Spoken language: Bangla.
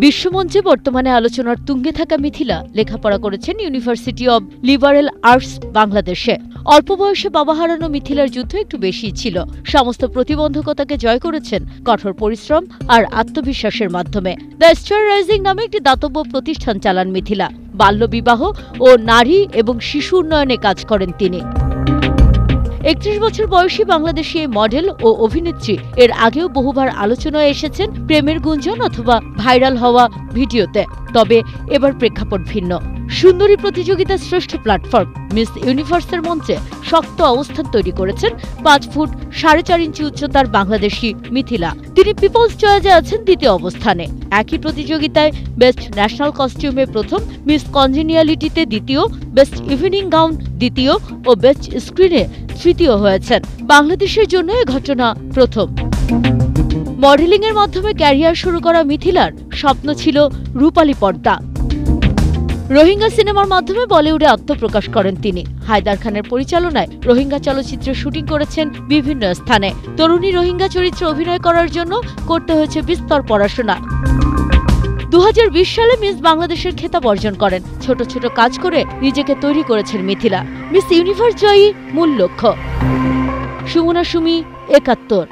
বিশ্বমঞ্চে বর্তমানে আলোচনার তুঙ্গে থাকা মিথিলা লেখাপড়া করেছেন ইউনিভার্সিটি অব লিবারেল আর্টস বাংলাদেশে। অল্প বয়সে বাবা হারানো মিথিলার যুদ্ধ একটু বেশি ছিল। সমস্ত প্রতিবন্ধকতাকে জয় করেছেন কঠোর পরিশ্রম আর আত্মবিশ্বাসের মাধ্যমে। দ্য স্টার রাইজিং নামে একটি দাতব্য প্রতিষ্ঠান চালান মিথিলা। বাল্যবিবাহ ও নারী এবং শিশু উন্নয়নে কাজ করেন তিনি। ৩১ বছর বয়সী বাংলাদেশি এই মডেল ও অভিনেত্রী এর আগেও বহুবার আলোচনায় এসেছেন প্রেমের গুঞ্জন অথবা ভাইরাল হওয়া ভিডিওতে। তবে এবার প্রেক্ষাপট ভিন্ন। সুন্দরী প্রতিযোগিতা শ্রেষ্ঠ প্ল্যাটফর্ম মিস ইউনিভার্সের মঞ্চে শক্ত অবস্থান তৈরি করেছেন ৫ ফুট ৪.৫ ইঞ্চি উচ্চতার বাংলাদেশি মিথিলা। তিনি পিপলস চয়েজে আছেন দ্বিতীয় অবস্থানে। একই প্রতিযোগিতায় বেস্ট ন্যাশনাল কস্টিউমে প্রথম, মিস কনজেনিয়ালিটিতে দ্বিতীয়, বেস্ট ইভিনিং গাউন দ্বিতীয় ও বেস্ট স্ক্রিনে তৃতীয় হয়েছেন। বাংলাদেশের জন্য এ ঘটনা প্রথম। মডেলিং এর মাধ্যমে ক্যারিয়ার শুরু করা মিথিলার স্বপ্ন ছিল রূপালী পর্দা। রোহিঙ্গা সিনেমার মাধ্যমে বলিউডে আত্মপ্রকাশ করেন তিনি। হায়দার খানের পরিচালনায় রোহিঙ্গা চলচ্চিত্রে শুটিং করেছেন বিভিন্ন স্থানে। তরুণী রোহিঙ্গা চরিত্রে অভিনয় করার জন্য করতে হয়েছে বিস্তর পড়াশোনা। ২০২০ সালে মিস বাংলাদেশের খেতাব অর্জন করেন। ছোট ছোট কাজ করে নিজেকে তৈরি করেছেন মিথিলা। মিস ইউনিভার্স জয়ী মূল লক্ষ্য। সুমনা সুমি, ৭১।